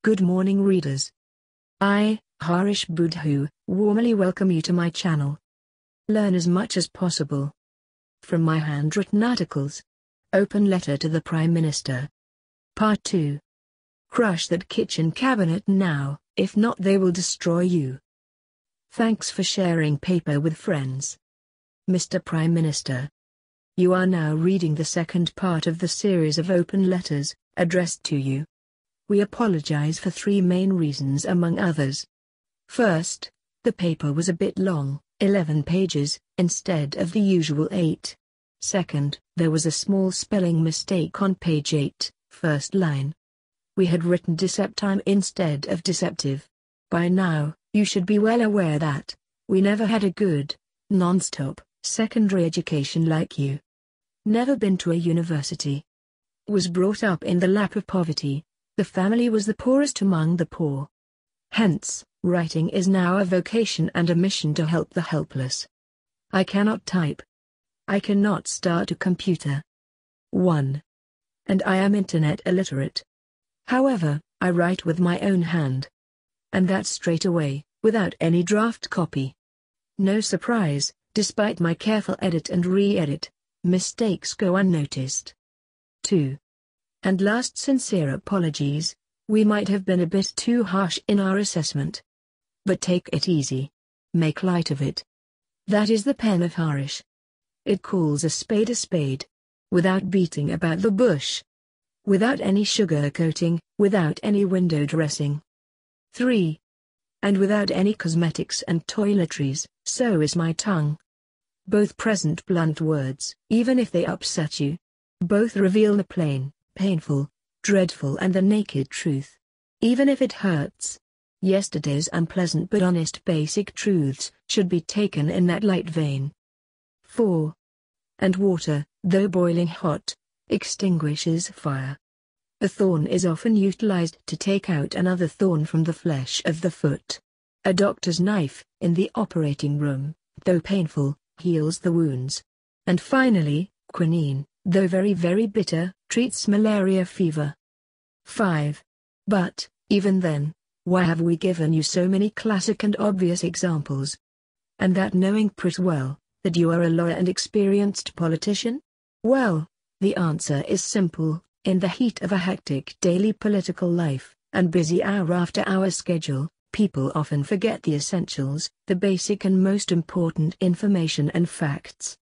Good morning readers. I, Harish Budhu, warmly welcome you to my channel. Learn as much as possible from my handwritten articles. Open Letter to the Prime Minister. Part 2. Crush that kitchen cabinet now, if not they will destroy you. Thanks for sharing paper with friends. Mr. Prime Minister. You are now reading the second part of the series of open letters, addressed to you. We apologize for three main reasons among others. First, the paper was a bit long, 11 pages, instead of the usual 8. Second, there was a small spelling mistake on page 8, first line. We had written deceptime instead of deceptive. By now, you should be well aware that we never had a good, non-stop, secondary education like you. Never been to a university. Was brought up in the lap of poverty. The family was the poorest among the poor. Hence, writing is now a vocation and a mission to help the helpless. I cannot type. I cannot start a computer. 1. And I am internet illiterate. However, I write with my own hand. And that straight away, without any draft copy. No surprise, despite my careful edit and re-edit, mistakes go unnoticed. 2. And last, sincere apologies, we might have been a bit too harsh in our assessment. But take it easy. Make light of it. That is the pen of Harish. It calls a spade, without beating about the bush. Without any sugar coating, without any window dressing. 3. And without any cosmetics and toiletries, so is my tongue. Both present blunt words, even if they upset you. Both reveal the plain, painful, dreadful and the naked truth. Even if it hurts. Yesterday's unpleasant but honest basic truths should be taken in that light vein. 4. And water, though boiling hot, extinguishes fire. A thorn is often utilized to take out another thorn from the flesh of the foot. A doctor's knife, in the operating room, though painful, heals the wounds. And finally, quinine, though very very bitter, treats malaria fever. 5. But, even then, why have we given you so many classic and obvious examples? And that knowing pretty well, that you are a lawyer and experienced politician? Well, the answer is simple. In the heat of a hectic daily political life, and busy hour after hour schedule, people often forget the essentials, the basic and most important information and facts.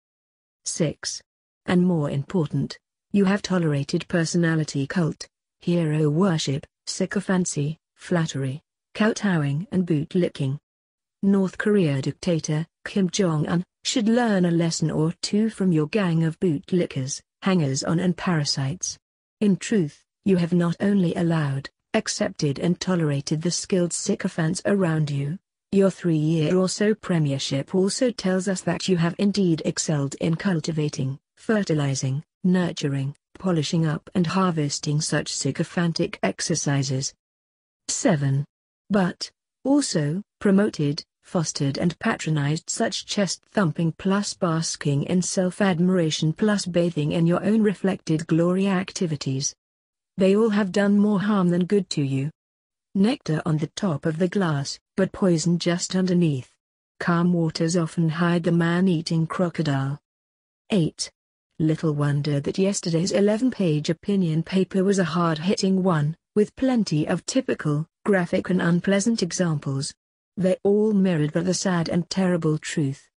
6. And more important, you have tolerated personality cult, hero worship, sycophancy, flattery, kowtowing and bootlicking. North Korea dictator, Kim Jong-un, should learn a lesson or two from your gang of bootlickers, hangers-on and parasites. In truth, you have not only allowed, accepted and tolerated the skilled sycophants around you, your 3-year or so premiership also tells us that you have indeed excelled in cultivating, fertilizing, nurturing, polishing up and harvesting such sycophantic exercises. 7. But, also, promoted, fostered and patronized such chest-thumping plus basking in self-admiration plus bathing in your own reflected glory activities. They all have done more harm than good to you. Nectar on the top of the glass, but poison just underneath. Calm waters often hide the man-eating crocodile. 8. Little wonder that yesterday's 11-page opinion paper was a hard-hitting one, with plenty of typical, graphic and unpleasant examples. They all mirrored but the sad and terrible truth.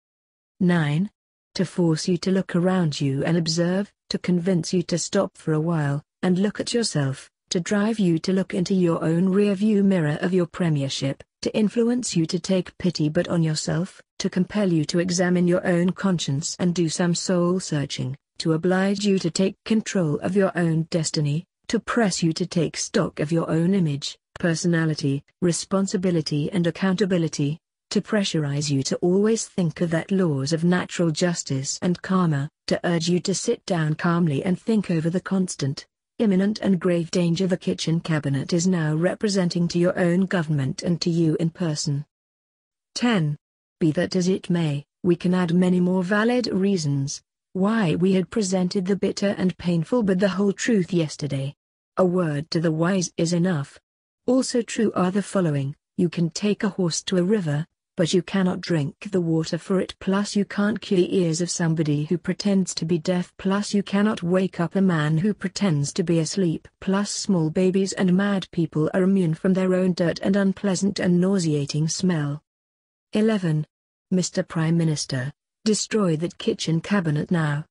9. To force you to look around you and observe, to convince you to stop for a while, and look at yourself, to drive you to look into your own rear-view mirror of your premiership, to influence you to take pity but on yourself, to compel you to examine your own conscience and do some soul-searching, to oblige you to take control of your own destiny, to press you to take stock of your own image, personality, responsibility and accountability, to pressurize you to always think of that laws of natural justice and karma, to urge you to sit down calmly and think over the constant, imminent and grave danger the kitchen cabinet is now representing to your own government and to you in person. 10. Be that as it may, we can add many more valid reasons why we had presented the bitter and painful but the whole truth yesterday. A word to the wise is enough. Also true are the following: you can take a horse to a river, but you cannot drink the water for it. Plus you can't cure the ears of somebody who pretends to be deaf. Plus you cannot wake up a man who pretends to be asleep. Plus small babies and mad people are immune from their own dirt and unpleasant and nauseating smell. 11. Mr. Prime Minister, destroy that kitchen cabinet now.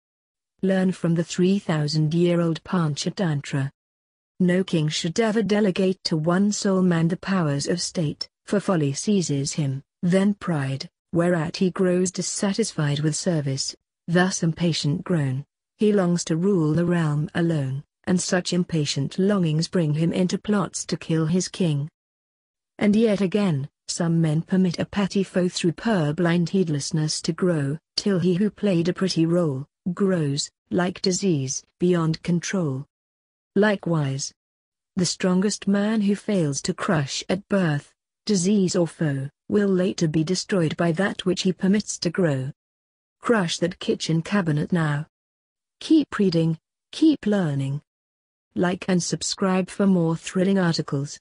Learn from the 3,000-year-old Panchatantra. No king should ever delegate to one sole man the powers of state, for folly seizes him, then pride, whereat he grows dissatisfied with service, thus impatient grown, he longs to rule the realm alone, and such impatient longings bring him into plots to kill his king. And yet again, some men permit a petty foe through purblind heedlessness to grow, till he who played a pretty role, grows, like disease, beyond control. Likewise, the strongest man who fails to crush at birth, disease or foe, will later be destroyed by that which he permits to grow. Crush that kitchen cabinet now. Keep reading, keep learning. Like and subscribe for more thrilling articles.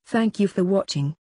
Thank you for watching.